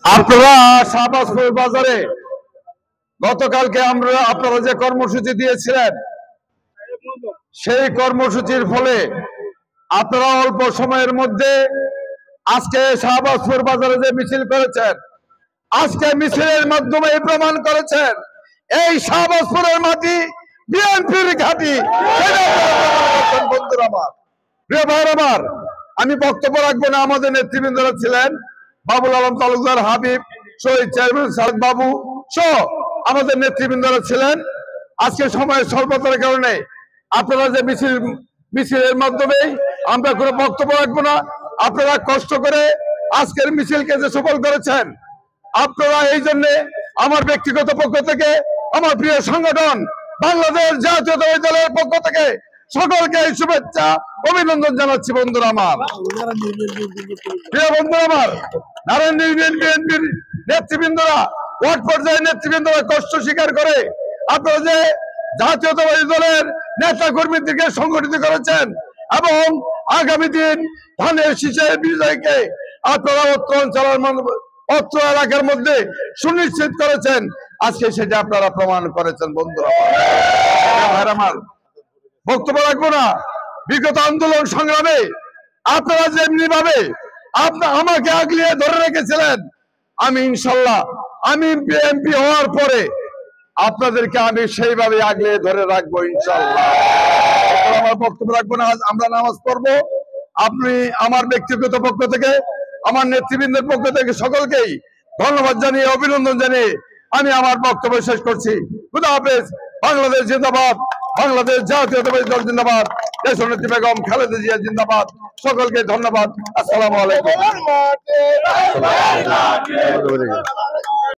আপনারা শাহবাজপুর বাজারে গতকালকে আপনারা যে কর্মসূচি দিয়েছিলেন সেই কর্মসূচির ফলে আপনারা অল্প সময়ের মধ্যে আজকে শাহবাজপুর বাজারে যে মিছিল করেছেন, আজকে মিছিলের মাধ্যমে প্রমাণ করেছেন এই শাহবাজপুরের মাটি বিএনপির ঘাঁটি। বন্ধুরা আমার, প্রিয় ভাইয়ের আমার, আমি বক্তব্য রাখবো না। আমাদের নেতৃবৃন্দরা ছিলেন বাবুল আলম তালুকদার, হাবিব, শহীদ চেয়ারম্যান সাদ বাবু সহ আমাদের নেতৃবৃন্দরা ছিলেন। আজকে সময়ের স্বল্পতার কারণে আপনারা যে মিছিলের মাধ্যমে আমরা কোনো বক্তব্য রাখবো না। আপনারা কষ্ট করে আজকের মিছিলকে যে সফল করেছেন, আপনারা এই জন্য আমার ব্যক্তিগত পক্ষ থেকে, আমার প্রিয় সংগঠন বাংলাদেশ জাতীয়তাবাদী দলের পক্ষ থেকে সকলকে শুভেচ্ছা অভিনন্দন জানাচ্ছি। বন্ধুরা আমার, প্রিয় বন্ধুরা আমার, নারায়ণ বিএনপির নেতৃবৃন্দরা, ওয়ার্ড পর্যায়ের নেতৃবৃন্দরা কষ্ট স্বীকার করে আপনারা যে জাতীয়তাবাদী দলের নেতা কর্মীদেরকে সংগঠিত করেছেন এবং আগামী দিন ধানের শীষের বিজয়কে আপনারা অত্র এলাকার মধ্যে সুনিশ্চিত করেছেন। আজকে সেটা আপনারা প্রমাণ করেছেন। বন্ধুরা আমার, বক্তব্য রাখবো না। বিগত আন্দোলন সংগ্রামে আপনারা যেমনি ভাবে আমাকে আগলিয়ে ধরে রেখেছিলেন, আমি ইনশাল্লাহ আমি বিএনপি হওয়ার পরে আপনাদেরকে আমি সেইভাবে আগলিয়ে ধরে রাখবো ইনশাল্লাহ। আমার বক্তব্য রাখবো না। আমরা নামাজ পড়বো। আপনি আমার ব্যক্তিগত পক্ষ থেকে, আমার নেতৃবৃন্দের পক্ষ থেকে সকলকেই ধন্যবাদ জানিয়ে, অভিনন্দন জানিয়ে আমি আমার বক্তব্য শেষ করছি। খুদা হাফেজ। বাংলাদেশ জিন্দাবাদ, বাংলাদেশ জাতীয়তাবাদী দল জিন্দাবাদ, দেশনেত্রী বেগম খালেদা জিয়া জিন্দাবাদ। সকলকে ধন্যবাদ। আসসালামু আলাইকুম।